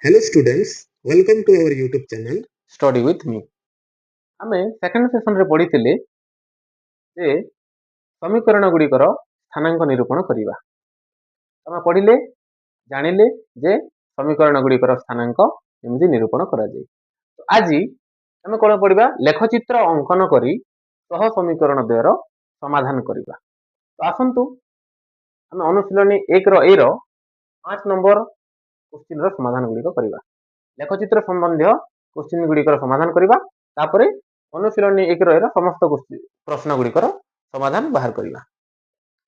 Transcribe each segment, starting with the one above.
Hello students, welcome to our YouTube channel. Study with me. ଆମେ second ସେସନରେ ପଢିଥିଲେ ଯେ ସମୀକରଣ ଗୁଡ଼ିକର ସ୍ଥାନାଙ୍କ ନିରୂପଣ କରିବା। ଆମେ ପଢିଲେ ଜାଣିଲେ ଯେ ସମୀକରଣ ଗୁଡ଼ିକର ସ୍ଥାନାଙ୍କ କେମିତି ନିରୂପଣ କରାଯାଏ। ତ ଆଜି ଆମେ କ'ଣ ପଢିବା, ଲେଖଚିତ୍ର ଅଙ୍କନ କରି ସହ ସମୀକରଣ ଦ୍ୱୟର ସମାଧାନ କରିବା। ତ ଆସନ୍ତୁ ଆମେ ଅନୁଶୀଳନୀ 1 ର 5 ନମ୍ବର କ୍ୱେଶ୍ଚିନର ସମାଧାନ ଗୁଡ଼ିକ କରିବା। ଲେଖଚିତ୍ର ସମ୍ବନ୍ଧୀୟ କ୍ୱେଶ୍ଚିନ ଗୁଡ଼ିକର ସମାଧାନ କରିବା, ତାପରେ ଅନୁଶୀଳନୀ 1 ର ସମସ୍ତ ପ୍ରଶ୍ନ ଗୁଡ଼ିକର ସମାଧାନ ବାହାର କରିବା।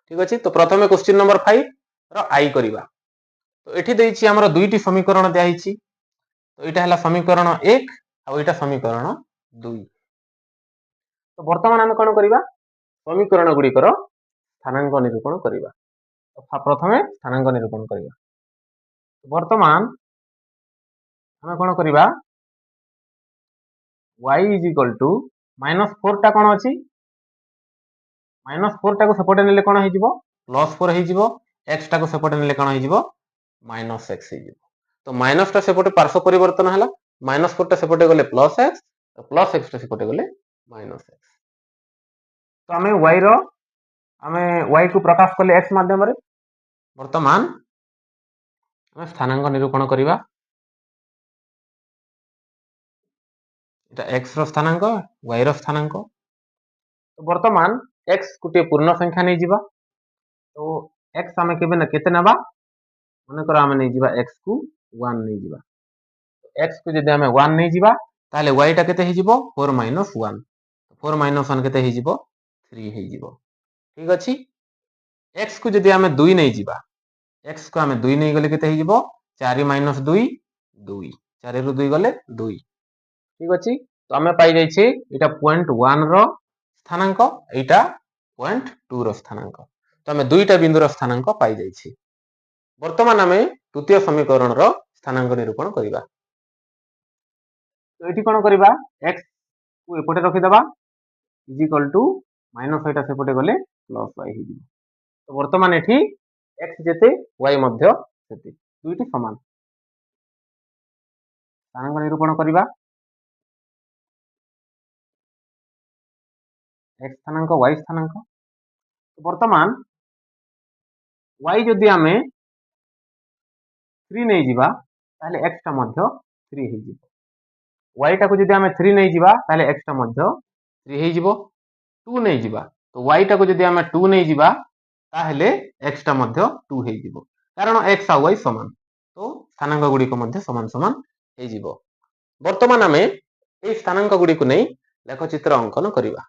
ঠিক ଅଛି। ତ ପ୍ରଥମେ କ୍ୱେଶ୍ଚିନ ନମ୍ବର 5 ର ଆଇ କରିବା। ତ ଏଠି ଦେଇଛି ଆମର ଦୁଇଟି ସମୀକରଣ ଦିଆ ହେଇଛି। ତ ଏଇଟା ହେଲା ସମୀକରଣ 1 ଆଉ ଏଇଟା ସମୀକରଣ 2। ତ ବର୍ତ୍ତମାନ ଆମେ କ'ଣ କରିବା, ସମୀକରଣ ଗୁଡ଼ିକର ସ୍ଥାନାଙ୍କ ନିରୂପଣ କରିବା। ତ ପ୍ରଥମେ ସ୍ଥାନାଙ୍କ ନିରୂପଣ କରିବା। ବର୍ତ୍ତମାନ ଆମେ କ'ଣ କରିବା, y -4 ଟା କ'ଣ ଅଛି, -4 ଟାକୁ ସେପଟେ ନେଲେ କ'ଣ ହେଇଯିବ, +4 ହେଇଯିବ। x ଟାକୁ ସେପଟେ ନେଲେ କ'ଣ ହେଇଯିବ, -x ହେଇଯିବ। ତ ମାଇନସ୍ ଟା ସେପଟେ ପାର୍ଶ୍ୱ ପରିବର୍ତ୍ତନ ହେଲା, -4 ଟା ସେପଟେ ଗଲେ +x, +x ଟା ସେପଟେ ଗଲେ -x। ତ ଆମେ y କୁ ପ୍ରକାଶ କଲେ x ମାଧ୍ୟମରେ। ବର୍ତ୍ତମାନ ଆମେ ସ୍ଥାନାଙ୍କ ନିରୂପଣ କରିବା। এটা x ର ସ୍ଥାନାଙ୍କ, y ର ସ୍ଥାନାଙ୍କ। ତ ବର୍ତ୍ତମାନ x ଗୋଟିଏ ପୂର୍ଣ୍ଣ ସଂଖ୍ୟା ନେଇଯିବା। ତ x ଆମେ କେତେ ନେବା, ମନେକର ଆମେ ନେଇଯିବା x କୁ 1 ନେଇଯିବା। x କୁ ଯଦି ଆମେ 1 ନେଇଯିବା ତାହେଲେ y ଟା କେତେ ହେଇଯିବ, 4 - 1। 4 - 1 କେତେ ହେଇଯିବ, 3 ହେଇଯିବ। ଠିକ ଅଛି। x କୁ ଯଦି ଆମେ 2 ନେଇଯିବା, x କୁ ଆମେ 2 ନେଇଗଲେ କେତେ ହେଇଯିବ, 4 - 2 2। 4 ରୁ 2 ଗଲେ 2। ঠিক ଅଛି। ତ ଆମେ ପାଇ ଯାଇଛେ এটা 0.1 ର ସ୍ଥାନାଙ୍କ, ଏଇଟା 0.2 ର ସ୍ଥାନାଙ୍କ। ତ ଆମେ ଦୁଇଟା ବିନ୍ଦୁର ସ୍ଥାନାଙ୍କ ପାଇ ଯାଇଛେ। ବର୍ତ୍ତମାନ ଆମେ ତୃତୀୟ ସମୀକରଣର ସ୍ଥାନାଙ୍କ ନିରୂପଣ କରିବା। ତ ଏଠି କ'ଣ କରିବା, x କୁ ଏପଟେ ରଖିଦେବା, -y ଟା ସେପଟେ ଗଲେ +y ହେଇଯିବ। ତ ବର୍ତ୍ତମାନ ଏଠି x ଯେତେ y ମଧ୍ୟ ସେତେ, ଦୁଇଟି ସମାନ। ସ୍ଥାନାଙ୍କ ନିରୂପଣ କରିବା। x ସ୍ଥାନାଙ୍କ, y ସ୍ଥାନାଙ୍କ। ବର୍ତ୍ତମାନ y ଯଦି ଆମେ 3 ନେଇଯିବା ତାହେଲେ x ଟା ମଧ୍ୟ 3 ହେଇଯିବ। y ଟାକୁ ଯଦି ଆମେ 3 ନେଇଯିବା ତାହେଲେ x ଟା ମଧ୍ୟ 3 ହେଇଯିବ। 2 ନେଇଯିବା, ତ y ଟାକୁ ଯଦି ଆମେ 2 ନେଇଯିବା ତାହେଲେ x ଟା ମଧ୍ୟ 2 ହେଇଯିବ, କାରଣ x ଆଉ y ସମାନ। ତ ସ୍ଥାନାଙ୍କ ଗୁଡ଼ିକ ମଧ୍ୟ ସମାନ ସମାନ ହେଇଯିବ। ବର୍ତ୍ତମାନ ଆମେ এই ସ୍ଥାନାଙ୍କ ଗୁଡ଼ିକୁ ନେଇ ଲେଖଚିତ୍ର ଅଙ୍କନ କରିବା।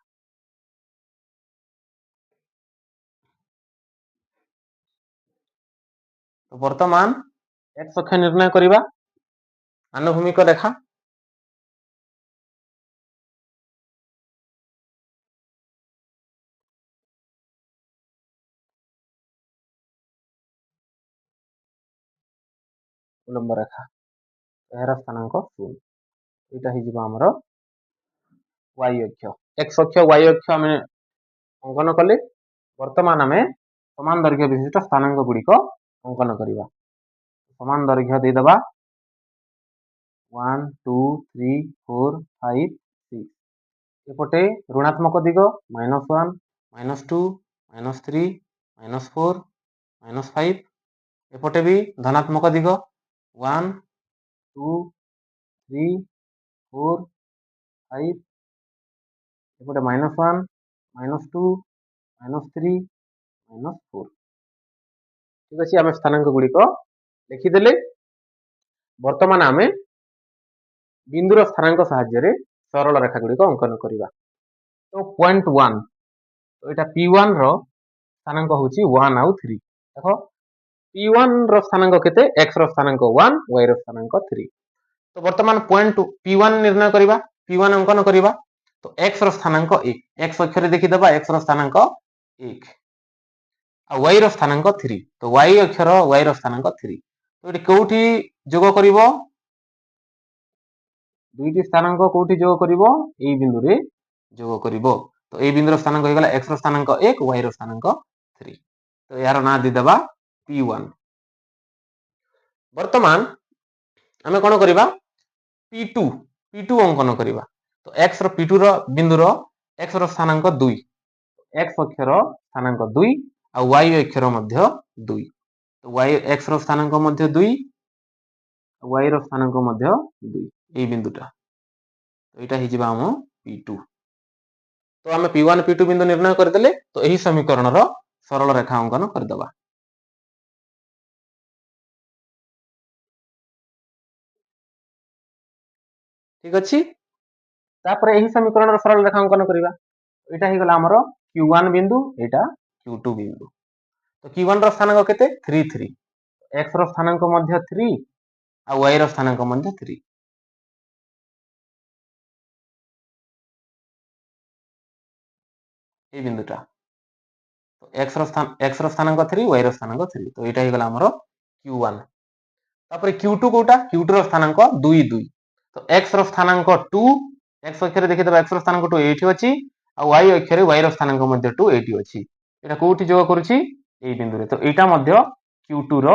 ତ ବର୍ତ୍ତମାନ x ଅକ୍ଷ ନିର୍ଣ୍ଣୟ କରିବା, ଆନୁଭୂମିକ ରେଖା। ଉଲମ୍ବ ରେଖା, ଏହାର ସ୍ଥାନାଙ୍କ 0। ଏଇଟା ହେଇଯିବ ଆମର y ଅକ୍ଷ। x ଅକ୍ଷ y ଅକ୍ଷ ଆମେ ଅଙ୍କନ କଲେ। ବର୍ତ୍ତମାନ ଆମେ ସମାନ ଦୈର୍ଘ୍ୟ ବିଶିଷ୍ଟ ସ୍ଥାନାଙ୍କ ଗୁଡ଼ିକ ଅଙ୍କନ କରିବା। ସମାନ ଦୈର୍ଘ୍ୟ ଦେଇଦେବା, 1 2 3 4 5 6। ଏପଟେ ଋଣାତ୍ମକ ଦିଗ, -1 -2 -3 -4 -5। ଏପଟେ ବି ଧନାତ୍ମକ ଦିଗ, 1 2 3 4 5। ଏପଟେ -1 -2 -3 -4। ঠিক ଅଛି। ଆମେ ସ୍ଥାନାଙ୍କ ଗୁଡ଼ିକ ଲେଖିଦେଲେ। ବର୍ତ୍ତମାନ ଆମେ ବିନ୍ଦୁର ସ୍ଥାନାଙ୍କ ସାହାଯ୍ୟରେ ସରଳ ରେଖା ଗୁଡ଼ିକ ଅଙ୍କନ କରିବା। ତ 0.1, ତ ଏଇଟା P1 ର ସ୍ଥାନାଙ୍କ ହେଉଛି 1 ଆଉ 3। ଦେଖ, P1 ର ସ୍ଥାନାଙ୍କ କେତେ, x ର ସ୍ଥାନାଙ୍କ 1, y ର ସ୍ଥାନାଙ୍କ 3। ତ ବର୍ତ୍ତମାନ P1 ନିର୍ଣ୍ଣୟ କରିବା, P1 ଅଙ୍କନ କରିବା। ତ x ର ସ୍ଥାନାଙ୍କ 1, x ଅକ୍ଷରେ ଦେଖିଦେବା, x ର ସ୍ଥାନାଙ୍କ 1 ଆଉ y ର ସ୍ଥାନାଙ୍କ 3। ତ y ଅକ୍ଷର y ର ସ୍ଥାନାଙ୍କ 3। ତ ଏଠି କୋଉଠି ଯୋଗ କରିବ, ଦୁଇଟି ସ୍ଥାନାଙ୍କ କୋଉଠି ଯୋଗ କରିବ, এই ବିନ୍ଦୁରେ ଯୋଗ କରିବ। ତ এই ବିନ୍ଦୁର ସ୍ଥାନାଙ୍କ ହେଇଗଲା x ର ସ୍ଥାନାଙ୍କ 1, y ର ସ୍ଥାନାଙ୍କ 3। ତ ଏହାର ନାଁ ଦେଇଦେବା P1। ବର୍ତ୍ତମାନ ଆମେ କ'ଣ କରିବା P2 ଅଙ୍କନ କରିବା। ତ x ର P2 ର ବିନ୍ଦୁର x ର ସ୍ଥାନାଙ୍କ 2, x ଅକ୍ଷର ସ୍ଥାନାଙ୍କ 2 ଆଉ y ଅକ୍ଷର ମଧ୍ୟ 2। ତ y x ର ସ୍ଥାନାଙ୍କ ମଧ୍ୟ 2 y ର ସ୍ଥାନାଙ୍କ ମଧ୍ୟ 2 এই ବିନ୍ଦୁଟା। ତ ଏଇଟା ହେଇଯିବ ଆମ P2। ତ ଆମେ P1 P2 ବିନ୍ଦୁ ନିର୍ଣ୍ଣୟ କରିଦେଲେ ତ ଏହି ସମୀକରଣର ସରଳ ରେଖା ଅଙ୍କନ କରିଦେବା। ঠিক ଅଛି। ତାପରେ ଏହି ସମୀକରଣର ସରଳ ରେଖା ଅଙ୍କନ କରିବା। ଏଇଟା ହେଇଗଲା ଆମର Q1 ବିନ୍ଦୁ, ଏଇଟା Q2 ବିନ୍ଦୁ। ତ Q1 ର ସ୍ଥାନାଙ୍କ କେତେ 3 3, x ର ସ୍ଥାନାଙ୍କ ମଧ୍ୟ 3 ଆଉ y ର ସ୍ଥାନାଙ୍କ ମଧ୍ୟ 3। এই বিন্দুটা তো x ର ସ୍ଥାନାଙ୍କ 3 y ର ସ୍ଥାନାଙ୍କ 3। ତ ଏଇଟା ହେଇଗଲା ଆମର Q1। ତାପରେ Q2 କୋଉଟା Q2 ର ସ୍ଥାନାଙ୍କ 2 2। ତ x ର ସ୍ଥାନାଙ୍କ 2, x ଅକ୍ଷରେ ଦେଖିଦେବା x ର ସ୍ଥାନାଙ୍କ 2 ଏଇଠି ଅଛି ଆଉ y ଅକ୍ଷରେ y ର ସ୍ଥାନାଙ୍କ ମଧ୍ୟ 2 ଏଇଠି ଅଛି। ଏଟା କୋଉଠି ଯୋଗ କରୁଛି এই ବିନ୍ଦୁରେ। ତ ଏଇଟା ମଧ୍ୟ Q2 ର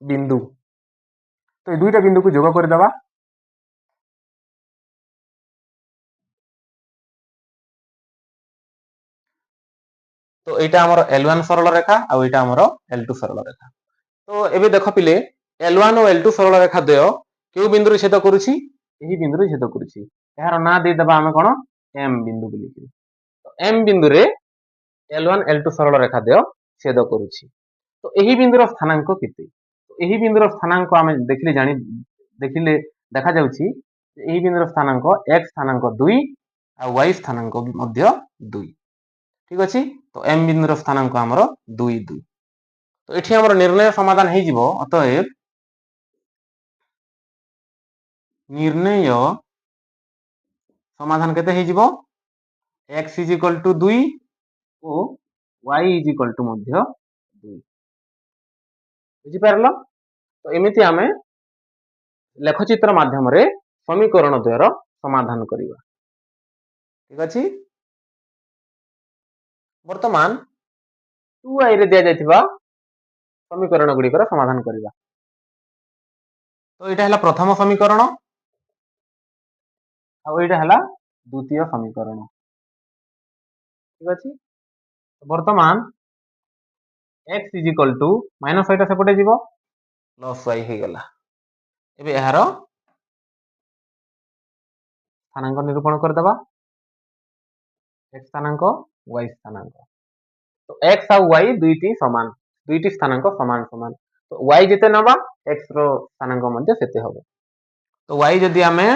ବିନ୍ଦୁ। ତ এই দুইটা বিন্দুକୁ যোগ କରିଦେବା। তো এইটা ଆମର L1 ସରଳ ରେଖା ଆଉ ଏଇଟା ଆମର L2 ସରଳ ରେଖା। ତ ଏବେ ଦେଖ ପିଲେ L1 ଓ L2 ସରଳ ରେଖା ଦ୍ୱୟ କେଉଁ ବିନ୍ଦୁରେ ଛେଦ କରୁଛି ଏହି ବିନ୍ଦୁରେ ଛେଦ କରୁଛି। ଏହାର ନାଁ ଦେଇଦେବା ଆମେ କ'ଣ M ବିନ୍ଦୁ ବୋଲିକି। ତ M ବିନ୍ଦୁରେ L1 L2 ସରଳ ରେଖା ଦ୍ୱୟ ଛେଦ କରୁଛି। ତ ଏହି ବିନ୍ଦୁର ସ୍ଥାନାଙ୍କ କେତେ? ଏହି ବିନ୍ଦୁର ସ୍ଥାନାଙ୍କ ଆମେ ଦେଖିଲେ ଦେଖାଯାଉଛି ଏହି ବିନ୍ଦୁର ସ୍ଥାନାଙ୍କ x ସ୍ଥାନାଙ୍କ 2 ଆଉ y ସ୍ଥାନାଙ୍କ ମଧ୍ୟ 2। ঠিক ଅଛି। ତ M ବିନ୍ଦୁର ସ୍ଥାନାଙ୍କ ଆମର 2 2। ତ ଏଠି ଆମର ନିର୍ଣ୍ଣୟ ସମାଧାନ ହେଇଯିବ। ଅତଏବ ନିର୍ଣ୍ଣୟ ସମାଧାନ କେତେ ହେଇଯିବ x = 2 ଓ y = ମଧ୍ୟ 2। ବୁଝିପାରିଲ? ତ ଏମିତି ଆମେ ଲେଖଚିତ୍ର ମାଧ୍ୟମରେ ସମୀକରଣ ଦ୍ୱୟର ସମାଧାନ କରିବା। ଠିକ ଅଛି। ବର୍ତ୍ତମାନ 2y ରେ ଦିଆଯାଇଥିବା ସମୀକରଣ ଗୁଡ଼ିକର ସମାଧାନ କରିବା। ତ ଏଇଟା ହେଲା ପ୍ରଥମ ସମୀକରଣ ଆଉ ଏଇଟା ହେଲା ଦ୍ୱିତୀୟ ସମୀକରଣ। ଠିକ ଅଛି। ବର୍ତ୍ତମାନ x - y ଟା ସେପଟେ ଯିବ +y ହେଇଗଲା। ଏବେ ଏହାର ସ୍ଥାନାଙ୍କ ନିରୂପଣ କରିଦେବା। x ସ୍ଥାନାଙ୍କ y ସ୍ଥାନାଙ୍କ। ତ x ଆଉ y ଦୁଇଟି ସମାନ, ଦୁଇଟି ସ୍ଥାନାଙ୍କ ସମାନ ସମାନ। ତ y ଯେତେ ନେବା x ର ସ୍ଥାନାଙ୍କ ମଧ୍ୟ ସେତେ ହେବ। ତ y ଯଦି ଆମେ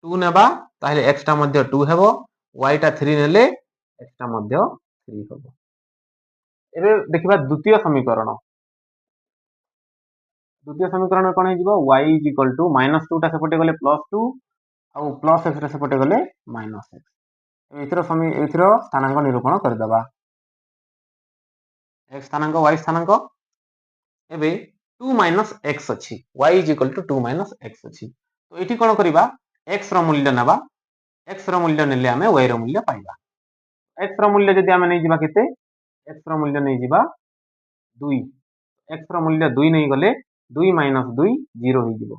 2 ନେବା ତାହେଲେ x ଟା ମଧ୍ୟ 2 ହେବ, y ଟା 3 ନେଲେ x ଟା ମଧ୍ୟ 3 ହେବ। ଏବେ ଦେଖିବା ଦ୍ୱିତୀୟ ସମୀକରଣ। ଦ୍ୱିତୀୟ ସମୀକରଣ କ'ଣ ହେଇଯିବ y -2 ଟା ସେପଟେ ଗଲେ +2 ଆଉ +x ଟା ସେପଟେ ଗଲେ -x। ଏଇଥିର ସ୍ଥାନାଙ୍କ ନିରୂପଣ କରିଦେବା। x ସ୍ଥାନାଙ୍କ y ସ୍ଥାନାଙ୍କ। ଏବେ 2 - x ଅଛି, y = 2 - x ଅଛି। ତ ଏଠି କ'ଣ କରିବା x ର ମୂଲ୍ୟ ନେବା। x ର ମୂଲ୍ୟ ନେଲେ ଆମେ y ର ମୂଲ୍ୟ ପାଇବା। x ର ମୂଲ୍ୟ ଯଦି ଆମେ ନେଇଯିବା କେତେ x ର ମୂଲ୍ୟ ନେଇଯିବା 2। x ର ମୂଲ୍ୟ 2 ନେଇଗଲେ 2 - 2 0 ହେଇଯିବ।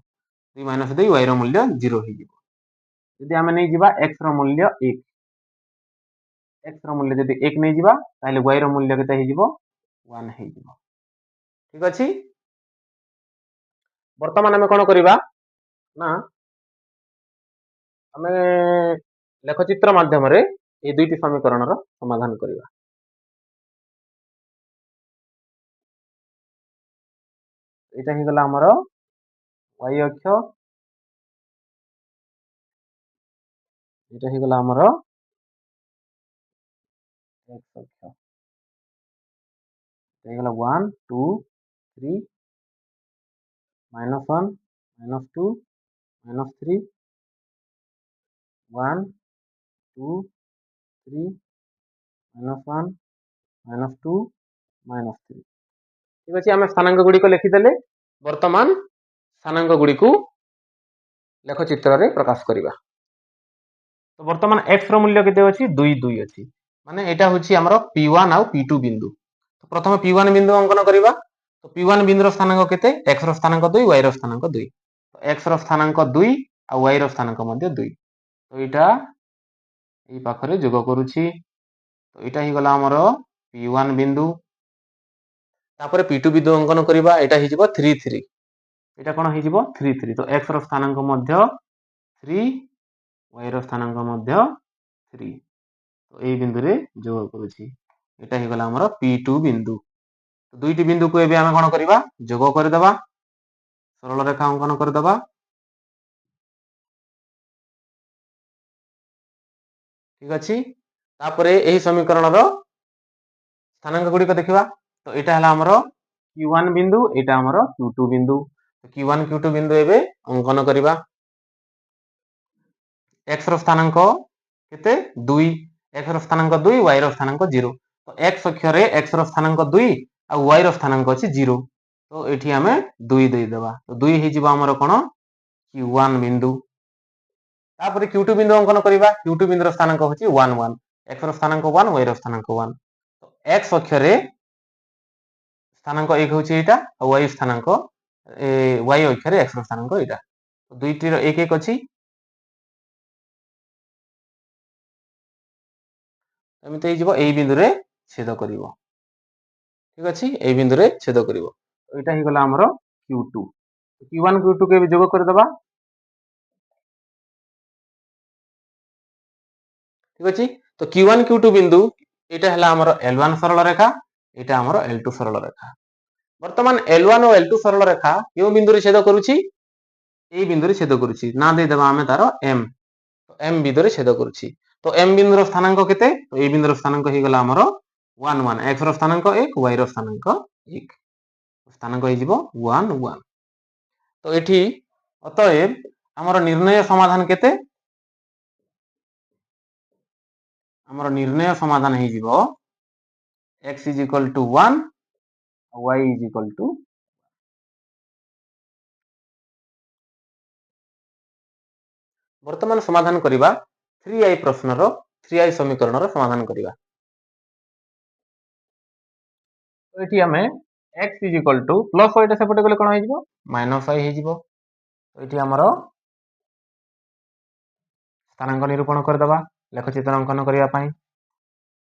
2 - 2 y ର ମୂଲ୍ୟ 0 ହେଇଯିବ। ଯଦି ଆମେ ନେଇଯିବା x ର ମୂଲ୍ୟ 1, x ର ମୂଲ୍ୟ ଯଦି 1 ନେଇଯିବା ତାହେଲେ y ର ମୂଲ୍ୟ କେତେ ହେଇଯିବ 1 ହେଇଯିବ। ଠିକ ଅଛି। ବର୍ତ୍ତମାନ ଆମେ କ'ଣ କରିବା ନା ଆମେ ଲେଖଚିତ୍ର ମାଧ୍ୟମରେ এই ଦୁଇଟି ସମୀକରଣର ସମାଧାନ କରିବା। ଏଇଟା ହେଇଗଲା ଆମର y ଅକ୍ଷ, ଏଇଟା ହେଇଗଲା ଆମର x ଅକ୍ଷ। ହେଇଗଲା 1 2 3 -1 -2 -3 1 2 3 -1 -2 -3। ଠିକ ଅଛି। ଆମେ ସ୍ଥାନାଙ୍କ ଗୁଡ଼ିକ ଲେଖିଦେଲେ। ବର୍ତ୍ତମାନ ସ୍ଥାନାଙ୍କ ଗୁଡ଼ିକୁ ଲେଖଚିତ୍ରରେ ପ୍ରକାଶ କରିବା। ତ ବର୍ତ୍ତମାନ x ର ମୂଲ୍ୟ କେତେ ଅଛି 2 2 ଅଛି, ମାନେ ଏଇଟା ହେଉଛି ଆମର P1 ଆଉ P2 ବିନ୍ଦୁ। ପ୍ରଥମେ P1 ବିନ୍ଦୁ ଅଙ୍କନ କରିବା। ତ P1 ବିନ୍ଦୁର ସ୍ଥାନାଙ୍କ କେତେ x ର ସ୍ଥାନାଙ୍କ 2 y ର ସ୍ଥାନାଙ୍କ 2। x ର ସ୍ଥାନାଙ୍କ 2 ଆଉ y ର ସ୍ଥାନାଙ୍କ ମଧ୍ୟ 2। ତ ଏଇଟା এই ପାଖରେ ଯୋଗ କରୁଛି। ତ ଏଇଟା ହେଇଗଲା ଆମର P1 ବିନ୍ଦୁ। ତାପରେ P2 ବିନ୍ଦୁ ଅଙ୍କନ କରିବା। ଏଇଟା ହେଇଯିବ 3 3। ଏଇଟା କ'ଣ ହେଇଯିବ 3 3। ତ x ର ସ୍ଥାନାଙ୍କ ମଧ୍ୟ 3, y ର ସ୍ଥାନାଙ୍କ ମଧ୍ୟ 3। ତ ଏଇ ବିନ୍ଦୁରେ ଯୋଗ କରୁଛି। ଏଇଟା ହେଇଗଲା ଆମର P2 ବିନ୍ଦୁ। ଦୁଇଟି ବିନ୍ଦୁକୁ ଏବେ ଆମେ କ'ଣ କରିବା ଯୋଗ କରିଦେବା। ସରଳ ରେଖା ଅଙ୍କନ କରିଦେବା। ଠିକ ଅଛି। ତାପରେ ଏହି ସମୀକରଣର ସ୍ଥାନାଙ୍କ ଗୁଡ଼ିକ ଦେଖିବା। ତ ଏଇଟା ହେଲା ଆମର Q1 ବିନ୍ଦୁ, ଏଇଟା ଆମର Q2 ବିନ୍ଦୁ। Q1 Q2 ବିନ୍ଦୁ ଏବେ ଅଙ୍କନ କରିବା। x ର ସ୍ଥାନାଙ୍କ କେତେ 2, x ର ସ୍ଥାନାଙ୍କ 2, y ର ସ୍ଥାନାଙ୍କ 0। ତ x ଅକ୍ଷରେ x ର ସ୍ଥାନାଙ୍କ 2 ଆଉ y ର ସ୍ଥାନାଙ୍କ ଅଛି 0। ତ ଏଠି ଆମେ 2 ଦେଇଦେବା। ତ 2 ହେଇଯିବ ଆମର କ'ଣ Q1 ବିନ୍ଦୁ। ତାପରେ Q2 ବିନ୍ଦୁ ଅଙ୍କନ କରିବା। Q2 ବିନ୍ଦୁର ସ୍ଥାନାଙ୍କ ହେଉଛି 1 1, x ର ସ୍ଥାନାଙ୍କ 1, y ର ସ୍ଥାନାଙ୍କ 1। ତ x ଅକ୍ଷରେ ସ୍ଥାନାଙ୍କ 1 ହେଉଛି ଏଇଟା ଆଉ y ସ୍ଥାନାଙ୍କ y ଅକ୍ଷରେ x ର ସ୍ଥାନାଙ୍କ ଏଇଟା। ଦୁଇଟିର 1 1 ଅଛି। ଏମିତି ହେଇଯିବ। ଏଇ ବିନ୍ଦୁରେ ଛେଦ କରିବ। ଠିକ ଅଛି। ଏଇ ବିନ୍ଦୁରେ ଛେଦ କରିବ। ଏଇଟା ହେଇଗଲା ଆମର Q2। Q1 Q2 କୁ ଏବେ ଯୋଗ କରିଦେବା। ঠিক ଅଛି। ତ Q1 Q2 ବିନ୍ଦୁ ଏଇଟା ହେଲା ଆମର L1 ସରଳ ରେଖା, ଏଇଟା ଆମର L2 ସରଳ ରେଖା। ବର୍ତ୍ତମାନ L1 ଓ L2 ସରଳ ରେଖା କେଉଁ ବିନ୍ଦୁରେ ଛେଦ କରୁଛି? এই ବିନ୍ଦୁରେ ଛେଦ କରୁଛି। ନା ଦେଇଦେବା ଆମେ ତାର M। M ବିନ୍ଦୁରେ ଛେଦ କରୁଛି। ତ M ବିନ୍ଦୁର ସ୍ଥାନାଙ୍କ କେତେ? ତ এই ବିନ୍ଦୁର ସ୍ଥାନାଙ୍କ ହେଇଗଲା ଆମର 1 1, x ର ସ୍ଥାନାଙ୍କ 1, y ର ସ୍ଥାନାଙ୍କ 1। ସ୍ଥାନାଙ୍କ ହେଇଯିବ 1 1। ତ ଏଠି ଅତଏବ ଆମର ନିର୍ଣ୍ଣୟ ସମାଧାନ କେତେ? ଆମର ନିର୍ଣ୍ଣୟ ସମାଧାନ ହେଇଯିବ x = 1 y = ବର୍ତ୍ତମାନ ସମାଧାନ କରିବା 3i ପ୍ରଶ୍ନର 3i ସମୀକରଣର ସମାଧାନ କରିବା। ତ ଏଠି ଆମେ x ପ୍ଲସ yଟା ସେପଟେ ଗଲେ କ'ଣ ହେଇଯିବ ମାଇନସ y ହେଇଯିବ। ତ ଏଠି ଆମର ସ୍ଥାନାଙ୍କ ନିରୂପଣ କରିଦେବା ଲେଖଚିତ୍ର ଅଙ୍କନ କରିବା ପାଇଁ।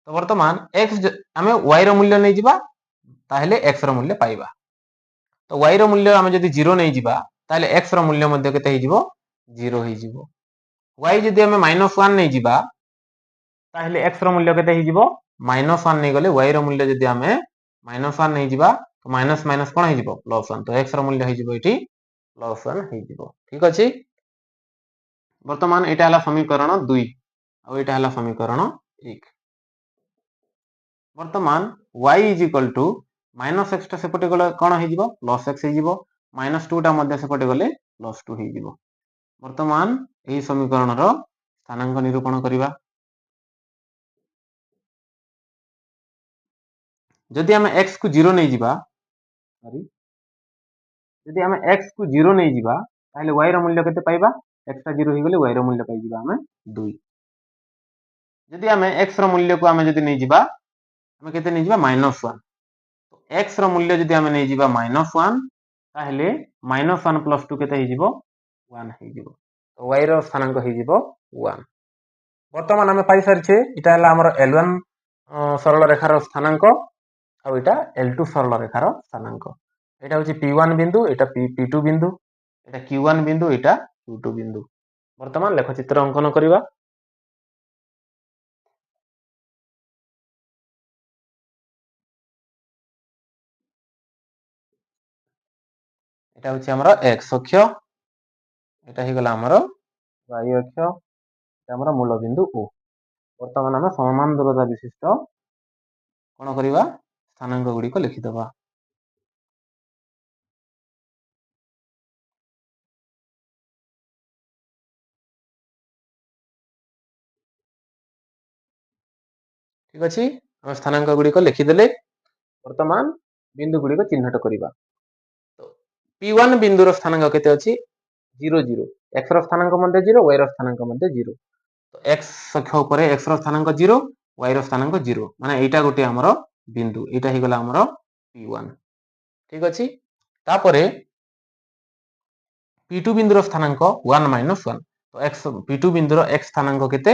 ତ ବର୍ତ୍ତମାନ x ଆମେ y ର ମୂଲ୍ୟ ନେଇଯିବା ତାହେଲେ x ର ମୂଲ୍ୟ ପାଇବା। ତ y ର ମୂଲ୍ୟ ଆମେ ଯଦି 0 ନେଇଯିବା ତାହେଲେ x ର ମୂଲ୍ୟ ମଧ୍ୟ କେତେ ହେଇଯିବ 0 ହେଇଯିବ। y ଯଦି ଆମେ -1 ନେଇଯିବା ତାହେଲେ x ର ମୂଲ୍ୟ କେତେ ହେଇଯିବ -1 ନେଇଗଲେ y ର ମୂଲ୍ୟ ଯଦି ଆମେ -1 ନେଇଯିବା ତ ମାଇନସ ମାଇନସ କ'ଣ ହେଇଯିବ +1। ତ x ର ମୂଲ୍ୟ ହେଇଯିବ ଏଠି +1 ହେଇଯିବ। ଠିକ ଅଛି। ବର୍ତ୍ତମାନ ଏଇଟା ହେଲା ସମୀକରଣ 2 ଆଉ ଏଇଟା ହେଲା ସମୀକରଣ 1। ବର୍ତ୍ତମାନ y -x ଟା ସେପଟେ ଗଲେ କ'ଣ ହେଇଯିବ +x ହେଇଯିବ। -2 ଟା ମଧ୍ୟ ସେପଟେ ଗଲେ +2 ହେଇଯିବ। ବର୍ତ୍ତମାନ ଏହି ସମୀକରଣର ସ୍ଥାନାଙ୍କ ନିରୂପଣ କରିବା। ଯଦି ଆମେ x କୁ 0 ନେଇଯିବା ଯଦି ଆମେ x କୁ 0 ନେଇଯିବା ତାହେଲେ y ର ମୂଲ୍ୟ କେତେ ପାଇବା? x ଟା 0 ହେଇଗଲେ y ର ମୂଲ୍ୟ ପାଇଯିବା ଆମେ 2। ଯଦି ଆମେ x ର ମୂଲ୍ୟକୁ ଆମେ ଯଦି ନେଇଯିବା ଆମେ କେତେ ନେଇଯିବା -1। x ର ମୂଲ୍ୟ ଯଦି ଆମେ ନେଇଯିବା -1 ତାହେଲେ -1 + 2 କେତେ ହେଇଯିବ 1 ହେଇଯିବ। ତ y ର ସ୍ଥାନାଙ୍କ ହେଇଯିବ 1। ବର୍ତ୍ତମାନ ଆମେ ପାଇସାରିଛେ ଏଇଟା ହେଲା ଆମର L1 ସରଳ ରେଖାର ସ୍ଥାନାଙ୍କ ଆଉ ଏଇଟା L2 ସରଳ ରେଖାର ସ୍ଥାନାଙ୍କ। এটা হচ্ছে P1 বিন্দু, এটা P2 বিন্দু, এটা Q1 বিন্দু, এটা Q2 বিন্দু। বর্তমান লেখচিত্র অঙ্কন করিবা। এটা হচ্ছে আমরা x অক্ষ, এটা হইগলা আমার y অক্ষ, এটা আমরা মূলবিন্দু O। বর্তমান আমরা সমান দূরতা বিশিষ্ট কোন করিবা স্থানাঙ্ক গুড়িক লিখিদেবা। ঠিক আছে, আমরা স্থানাঙ্ক গুড়িক লিখিদেলে বর্তমান বিন্দু গুড়িক চিহ্নট করিবা। তো P1 বিন্দুর স্থানাঙ্ক কেতে আছে 0 0, x র স্থানাঙ্ক মধ্যে 0, y র স্থানাঙ্ক মধ্যে 0। তো x অক্ষ উপরে x র স্থানাঙ্ক 0, y র স্থানাঙ্ক 0, মানে এইটা গোটে আমার বিন্দু, এইটা হইগলা আমার P1। ঠিক আছে। তারপরে P2 बिंदुर स्थानांक 1 माइनस 1 तो x P2 बिंदुर x स्थानांक केते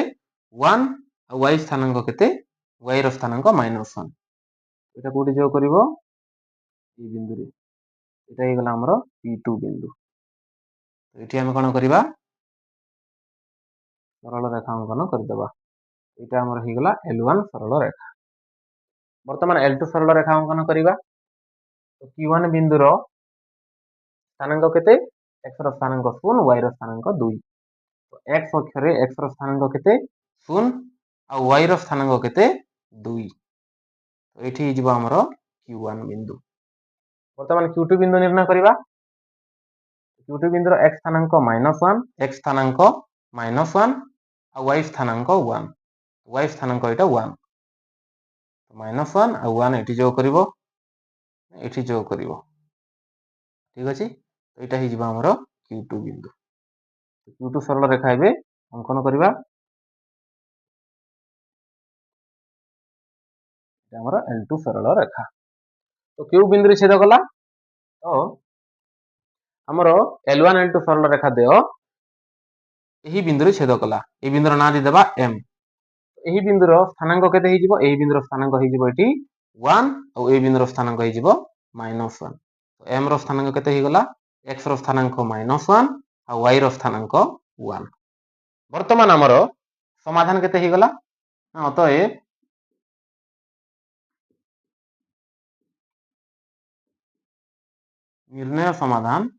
1 और y स्थानांक केते y रो स्थानांक माइनस 1 एटा कोठी जो करिवो ई बिंदु रे एटा हे गला हमरो P2 बिंदु तो एठी हम कोन करिवा सरल रेखा अंकन कर देबा एटा हमर हे गला L1 सरल रेखा वर्तमान L2 सरल रेखा अंकन करिवा तो P1 बिंदुर स्थानांक केते x रो स्थानांक 0 y रो स्थानांक 2 तो x अक्ष रे x रो स्थानांक केते 0 आ y रो स्थानांक केते 2 तो एठी जिवो हमरो Q1 बिंदु वर्तमान Q2 बिंदु निर्णय करिवा Q2 बिंदुर x स्थानांक -1 x स्थानांक -1 आ y स्थानांक 1 y स्थानांक एटा 1 तो -1 आ 1 एठी जो करिवो एठी जो करिवो ठीक अछि तो एटा हि जिवो हमरो Q2 बिंदु Q2 सरल रेखा एबे अंकन करिवा हमरो L2 सरल रेखा तो Q बिंदु रे छेद कला तो हमरो L1 L2 सरल रेखा देओ एही बिंदु रे छेद कला ए बिंदुर ना दे देबा M एही बिंदुर स्थानांक केते हि जिवो एही बिंदुर स्थानांक हि जिवो एठी 1 और ए बिंदुर स्थानांक हि जिवो -1 तो M रो स्थानांक केते हि गला x रो स्थानांक -1 और y रो स्थानांक 1 वर्तमान हमरो समाधान केते हि गला हां तो ए निर्णय समाधान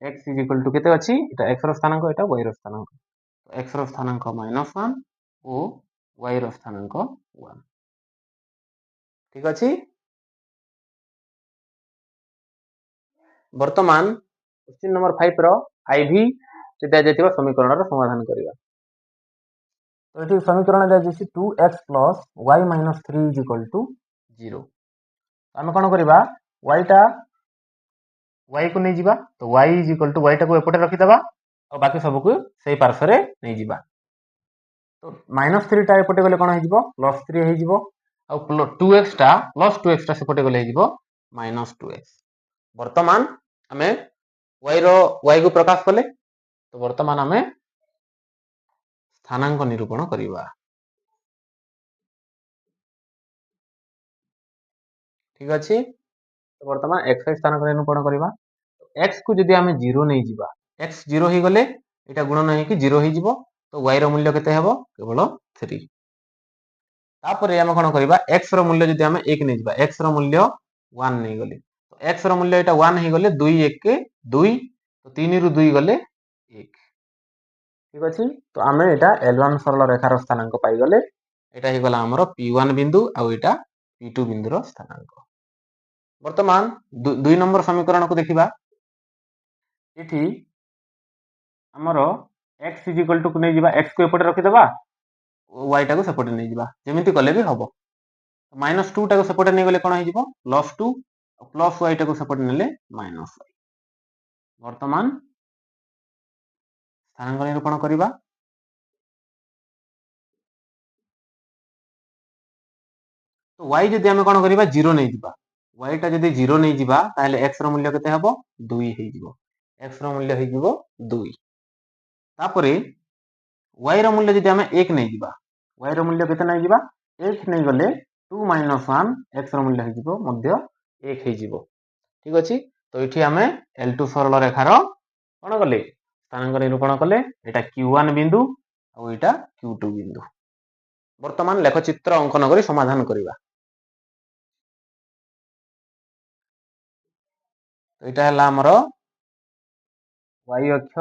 x केते अछि एटा x रो स्थानांक एटा y रो स्थानांक तो x रो स्थानांक -1 ओ y रो स्थानांक 1 ठीक अछि वर्तमान क्वेश्चन नंबर 5 रो IV से दिया जायतिबा समीकरण रो समाधान करिवा तो एठी समीकरण दिया जैसी 2x + y - 3 = 0 हम कोन करिवा y टा y को नै जिबा तो y = y टा को एपटे रखि दबा और बाकी सब को सेही पार्श्व रे नै जिबा तो -3 टा एपटे गले कोन हे जिवो +3 हे जिवो और 2x टा +2x टा सेपटे गले हे जिवो -2x वर्तमान हमें y को प्रकाश कले तो वर्तमान हमें स्थानांक निरूपण करिवा ठीक अछि तो वर्तमान x स्थानांक निरूपण करिवा x को जदि हमें 0 नै जिबा x 0 हे गले एटा गुणन हे कि 0 हे जिवो तो y रो मूल्य केते हेबो केवल 3 तापरे हम कोन करिवा x रो मूल्य जदि हमें 1 नै जिबा x रो मूल्य 1 नै गले तो x रो मूल्य एटा 1 हे गले 2 1 के 2 तो 3 रु 2 गले 1 ठीक अछि तो हमें एटा L1 सरल रेखा रो स्थानांक पाई गले एटा हे गला हमरो P1 बिंदु आ एटा P2 बिंदु रो स्थानांक वर्तमान 2 नंबर समीकरण को देखिबा एठी हमरो x को नै जिबा x को एपटे रखि देबा y टा को सेपटे नै जिबा जेमिति कले भी हबो -2 टा को सेपटे नै गले कोन हे जिवो +2 प्लस y टा को सेपटे नेले -y वर्तमान स्थानांक निरूपण करिवा तो y जदि हम कोन करिवा 0 नै जिबा y टा जदि 0 नै जिबा ताले x रो मूल्य केते हबो 2 हे जिवो x रो मूल्य हे जिवो 2 तापरे y रो मूल्य जदि हम 1 नै जिबा y रो मूल्य केते नै जिबा 1 नै गले 2 - 1 x रो मूल्य हे जिवो मध्य 1 हे जिवो ठीक अछि तो एठी हमें L2 सरल रेखा रो कोन गले स्थानांक निरूपण कले एटा Q1 बिंदु और एटा Q2 बिंदु वर्तमान लेखचित्र अंकन करी समाधान करिवा तो एटा हला हमरो y अक्ष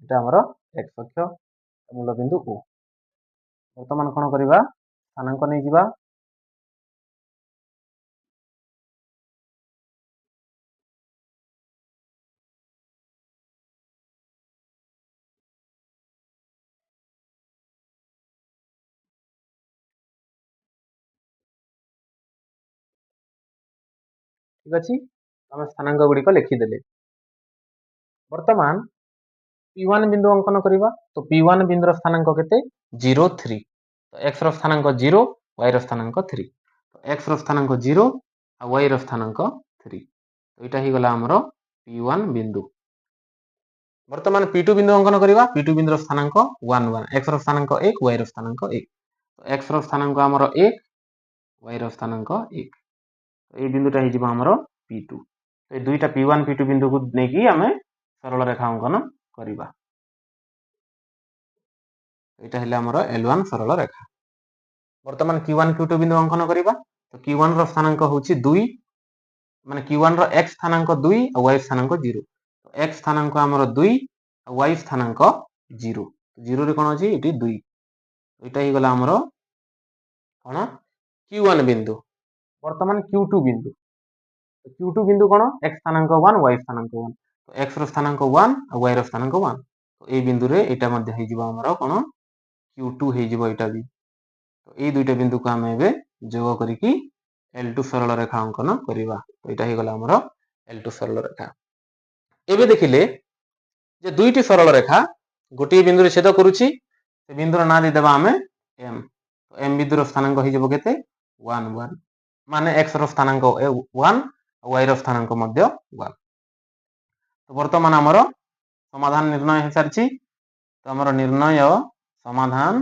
एटा हमरो x अक्ष मूल बिंदु O वर्तमान कोन करिवा स्थानांक नै जिबा ठीक अछि हम स्थानांक गुडी को लिखि देले वर्तमान P1 बिंदु अंकन करिवा तो P1 बिंदु रो स्थानांक केते 0 3 तो x रो स्थानांक 0 y रो स्थानांक 3 तो x ର ସ୍ଥାନାଙ୍କ 0 ଆଉ y ର ସ୍ଥାନାଙ୍କ 3 ଏଇଟା ହେଇଗଲା ଆମର P1 ବିନ୍ଦୁ। ବର୍ତ୍ତମାନ P2 ବିନ୍ଦୁ ଅଙ୍କନ କରିବା। P2 ବିନ୍ଦୁର ସ୍ଥାନାଙ୍କ 1 1, x ର ସ୍ଥାନାଙ୍କ 1, y ର ସ୍ଥାନାଙ୍କ 1। x ର ସ୍ଥାନାଙ୍କ ଆମର 1, y ର ସ୍ଥାନାଙ୍କ 1। এই ବିନ୍ଦୁଟା ହେଇଯିବ ଆମର P2। এই ଦୁଇଟା P1 P2 ବିନ୍ଦୁକୁ ନେଇକି ଆମେ ସରଳ ରେଖା ଅଙ୍କନ କରିବା। ଏଇଟା ହେଲେ ଆମର L1 ସରଳ ରେଖା। ବର୍ତ୍ତମାନ Q1 Q2 ବିନ୍ଦୁ ଅଙ୍କନ କରିବା। ତ Q1 ର ସ୍ଥାନାଙ୍କ ହେଉଛି 2, ମାନେ Q1 ର x ସ୍ଥାନାଙ୍କ 2 ଆଉ y ସ୍ଥାନାଙ୍କ 0। x ସ୍ଥାନାଙ୍କ ଆମର 2 ଆଉ y ସ୍ଥାନାଙ୍କ 0। 0 ରେ କ'ଣ ଅଛି? ଏଠି 2। ଏଇଟା ହେଇଗଲା ଆମର କ'ଣ? Q1 ବିନ୍ଦୁ। ବର୍ତ୍ତମାନ Q2 ବିନ୍ଦୁ। Q2 ବିନ୍ଦୁ କ'ଣ? x ସ୍ଥାନାଙ୍କ 1 y ସ୍ଥାନାଙ୍କ 1। ତ x ର ସ୍ଥାନାଙ୍କ 1 ଆଉ y ର ସ୍ଥାନାଙ୍କ 1। ତ এই ବିନ୍ଦୁରେ ଏଇଟା ମଧ୍ୟ ହେଇଯିବ ଆମର କ'ଣ? Q2 ହେଇଯିବ ଏଇଟା ବି। ତ এই ଦୁଇଟା ବିନ୍ଦୁକୁ ଆମେ ଏବେ ଯୋଗ କରିକି L2 ସରଳ ରେଖା ଅଙ୍କନ କରିବା। ଏଇଟା ହେଇଗଲା ଆମର L2 ସରଳ ରେଖା। ଏବେ ଦେଖିଲେ ଯେ ଦୁଇଟି ସରଳ ରେଖା ଗୋଟିଏ ବିନ୍ଦୁରେ ଛେଦ କରୁଛି। ସେ ବିନ୍ଦୁର ନାଁ ଦେଇଦେବା ଆମେ M। M ବିନ୍ଦୁର ସ୍ଥାନାଙ୍କ ହେଇଯିବ କେତେ? 1 1, ମାନେ x ର ସ୍ଥାନାଙ୍କ 1 ଆଉ y ର ସ୍ଥାନାଙ୍କ ମଧ୍ୟ 1। ତ ବର୍ତ୍ତମାନ ଆମର ସମାଧାନ ନିର୍ଣ୍ଣୟ ହେଇସାରିଛି। ତ ଆମର ନିର୍ଣ୍ଣୟ ସମାଧାନ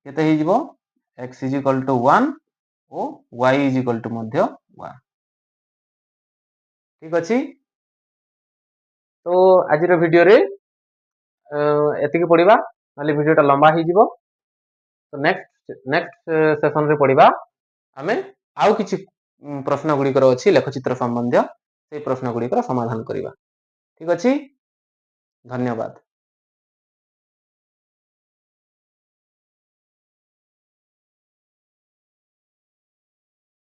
କେତେ ହେଇଯିବ? x = 1 ଓ y = ମଧ୍ୟ 1। ଠିକ ଅଛି। ତ ଆଜିର ଭିଡ଼ିଓରେ ଏତିକି ପଢ଼ିବା, ନହେଲେ ଭିଡ଼ିଓଟା ଲମ୍ବା ହେଇଯିବ। ତ ନେକ୍ସଟ ସେସନରେ ପଢ଼ିବା ଆମେ ଆଉ କିଛି ପ୍ରଶ୍ନ ଗୁଡ଼ିକର ଅଛି ଲେଖଚିତ୍ର ସମ୍ବନ୍ଧୀୟ। ସେଇ ପ୍ରଶ୍ନ ଗୁଡ଼ିକର ସମାଧାନ କରିବା। ଠିକ ଅଛି। ଧନ୍ୟବାଦ।